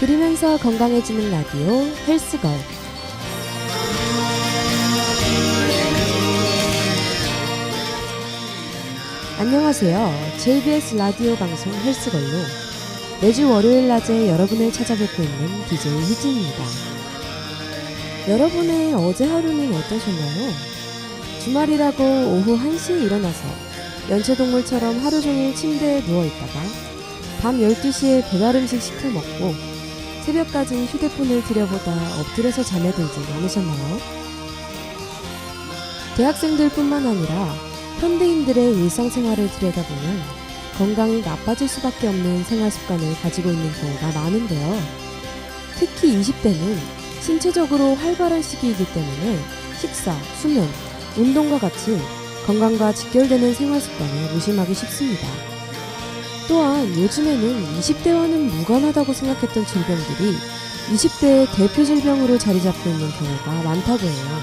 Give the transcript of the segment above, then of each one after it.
들으면서 건강해지는 라디오 헬스걸. 안녕하세요. JBS 라디오 방송 헬스걸로 매주 월요일 낮에 여러분을 찾아뵙고 있는 DJ 희진입니다. 여러분의 어제 하루는 어떠셨나요? 주말이라고 오후 1시에 일어나서 연체동물처럼 하루 종일 침대에 누워있다가 밤 12시에 배달음식 시켜 먹고 새벽까지 휴대폰을 들여보다 엎드려서 잠에 들지 않으셨나요? 대학생들 뿐만 아니라 현대인들의 일상생활을 들여다보면 건강이 나빠질 수밖에 없는 생활습관을 가지고 있는 경우가 많은데요. 특히 20대는 신체적으로 활발한 시기이기 때문에 식사, 수면, 운동과 같이 건강과 직결되는 생활습관을 무심하기 쉽습니다. 또한 요즘에는 20대와는 무관하다고 생각했던 질병들이 20대의 대표 질병으로 자리 잡고 있는 경우가 많다고 해요.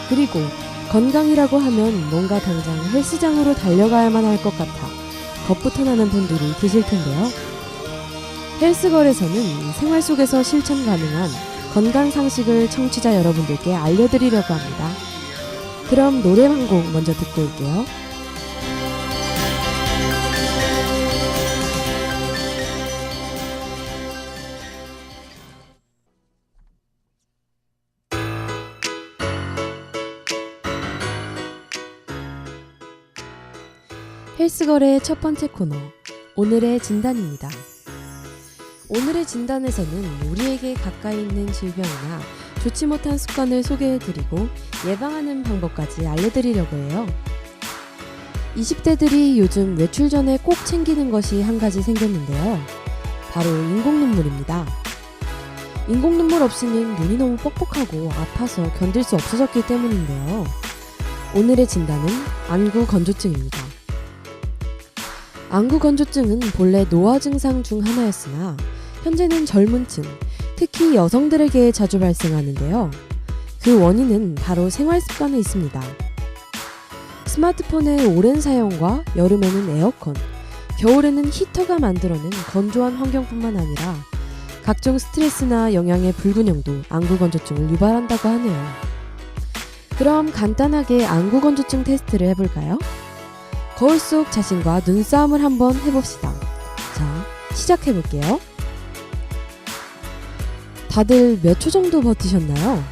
그리고 건강이라고 하면 뭔가 당장 헬스장으로 달려가야만 할 것 같아 겁부터 나는 분들이 계실 텐데요. 헬스걸에서는 생활 속에서 실천 가능한 건강 상식을 청취자 여러분들께 알려드리려고 합니다. 그럼 노래 한 곡 먼저 듣고 올게요. 헬스걸의 첫 번째 코너, 오늘의 진단입니다. 오늘의 진단에서는 우리에게 가까이 있는 질병이나 좋지 못한 습관을 소개해드리고 예방하는 방법까지 알려드리려고 해요. 20대들이 요즘 외출 전에 꼭 챙기는 것이 한 가지 생겼는데요. 바로 인공눈물입니다. 인공눈물 없이는 눈이 너무 뻑뻑하고 아파서 견딜 수 없어졌기 때문인데요. 오늘의 진단은 안구건조증입니다. 안구건조증은 본래 노화 증상 중 하나였으나 현재는 젊은 층, 특히 여성들에게 자주 발생하는데요. 그 원인은 바로 생활습관에 있습니다. 스마트폰의 오랜 사용과 여름에는 에어컨, 겨울에는 히터가 만들어낸 건조한 환경뿐만 아니라 각종 스트레스나 영양의 불균형도 안구건조증을 유발한다고 하네요. 그럼 간단하게 안구건조증 테스트를 해볼까요? 거울 속 자신과 눈싸움을 한번 해봅시다. 자, 시작해볼게요. 다들 몇 초 정도 버티셨나요?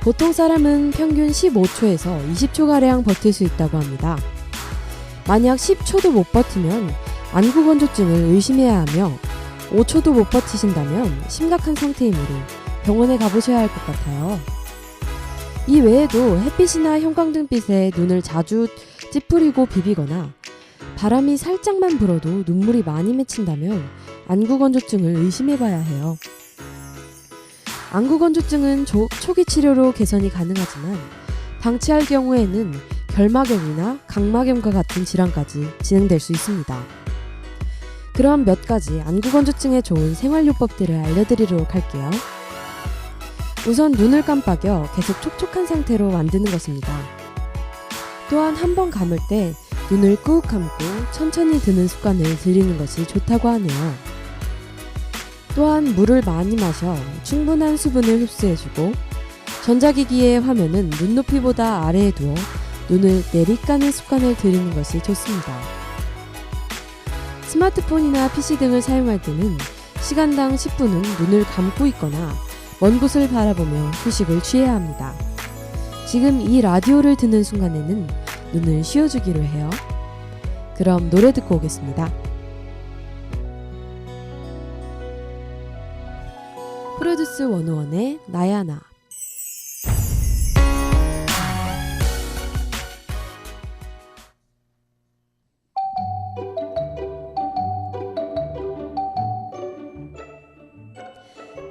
보통 사람은 평균 15초에서 20초가량 버틸 수 있다고 합니다. 만약 10초도 못 버티면 안구건조증을 의심해야 하며 5초도 못 버티신다면 심각한 상태이므로 병원에 가보셔야 할 것 같아요. 이 외에도 햇빛이나 형광등빛에 눈을 자주 찌푸리고 비비거나 바람이 살짝만 불어도 눈물이 많이 맺힌다면 안구건조증을 의심해봐야 해요. 안구건조증은 초기 치료로 개선이 가능하지만 방치할 경우에는 결막염이나 각막염과 같은 질환까지 진행될 수 있습니다. 그럼 몇 가지 안구건조증에 좋은 생활요법들을 알려드리도록 할게요. 우선 눈을 깜빡여 계속 촉촉한 상태로 만드는 것입니다. 또한 한 번 감을 때 눈을 꾹 감고 천천히 드는 습관을 들이는 것이 좋다고 하네요. 또한 물을 많이 마셔 충분한 수분을 흡수해주고 전자기기의 화면은 눈높이보다 아래에 두어 눈을 내리까는 습관을 들이는 것이 좋습니다. 스마트폰이나 PC 등을 사용할 때는 시간당 10분은 눈을 감고 있거나 먼 곳을 바라보며 휴식을 취해야 합니다. 지금 이 라디오를 듣는 순간에는 눈을 쉬어주기로 해요. 그럼 노래 듣고 오겠습니다. 프로듀스 101의 나야 나.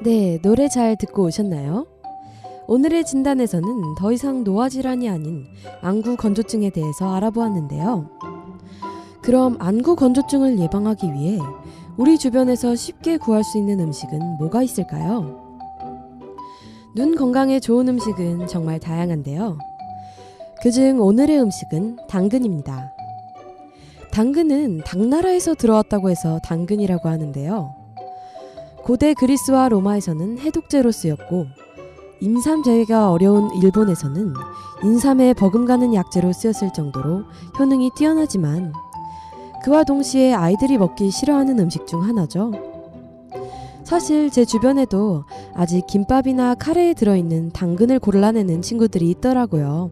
네, 노래 잘 듣고 오셨나요? 오늘의 진단에서는 더 이상 노화 질환이 아닌 안구 건조증에 대해서 알아보았는데요. 그럼 안구 건조증을 예방하기 위해 우리 주변에서 쉽게 구할 수 있는 음식은 뭐가 있을까요? 눈 건강에 좋은 음식은 정말 다양한데요. 그중 오늘의 음식은 당근입니다. 당근은 당나라에서 들어왔다고 해서 당근이라고 하는데요. 고대 그리스와 로마에서는 해독제로 쓰였고 임삼 제외가 어려운 일본에서는 인삼에 버금가는 약재로 쓰였을 정도로 효능이 뛰어나지만 그와 동시에 아이들이 먹기 싫어하는 음식 중 하나죠. 사실 제 주변에도 아직 김밥이나 카레에 들어있는 당근을 골라내는 친구들이 있더라고요.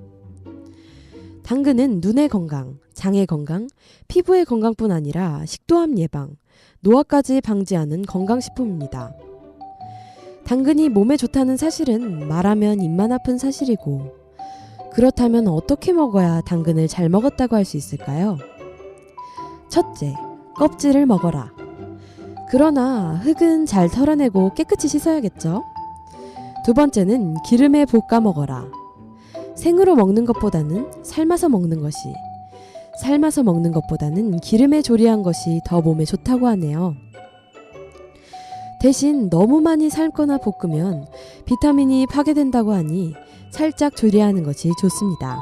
당근은 눈의 건강, 장의 건강, 피부의 건강뿐 아니라 식도암 예방, 노화까지 방지하는 건강식품입니다. 당근이 몸에 좋다는 사실은 말하면 입만 아픈 사실이고, 그렇다면 어떻게 먹어야 당근을 잘 먹었다고 할 수 있을까요? 첫째, 껍질을 먹어라. 그러나 흙은 잘 털어내고 깨끗이 씻어야겠죠? 두 번째는 기름에 볶아 먹어라. 생으로 먹는 것보다는 삶아서 먹는 것이, 삶아서 먹는 것보다는 기름에 조리한 것이 더 몸에 좋다고 하네요. 대신 너무 많이 삶거나 볶으면 비타민이 파괴된다고 하니 살짝 조리하는 것이 좋습니다.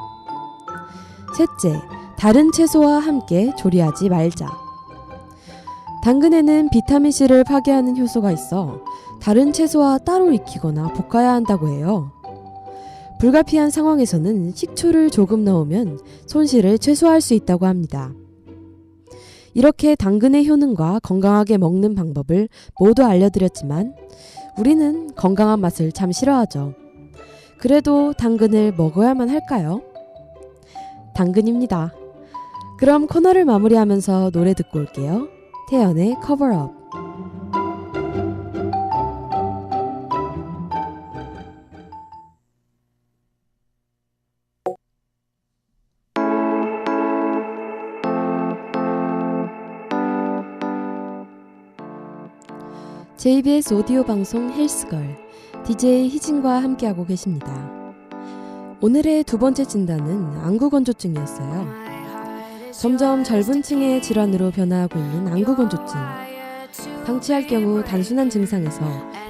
셋째, 다른 채소와 함께 조리하지 말자. 당근에는 비타민C를 파괴하는 효소가 있어 다른 채소와 따로 익히거나 볶아야 한다고 해요. 불가피한 상황에서는 식초를 조금 넣으면 손실을 최소화할 수 있다고 합니다. 이렇게 당근의 효능과 건강하게 먹는 방법을 모두 알려드렸지만 우리는 건강한 맛을 참 싫어하죠. 그래도 당근을 먹어야만 할까요? 당근입니다. 그럼 코너를 마무리하면서 노래 듣고 올게요. 태연의 커버업. JBS 오디오 방송 헬스걸 DJ 희진과 함께하고 계십니다. 오늘의 두 번째 진단은 안구건조증이었어요. 점점 젊은 층의 질환으로 변화하고 있는 안구건조증. 방치할 경우 단순한 증상에서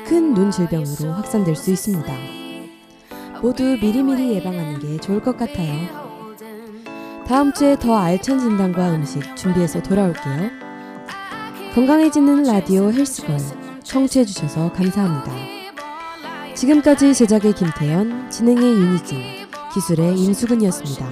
큰 눈 질병으로 확산될 수 있습니다. 모두 미리미리 예방하는 게 좋을 것 같아요. 다음 주에 더 알찬 진단과 음식 준비해서 돌아올게요. 건강해지는 라디오 헬스걸 청취해주셔서 감사합니다. 지금까지 제작의 김태연, 진행의 윤희진, 기술의 임수근이었습니다.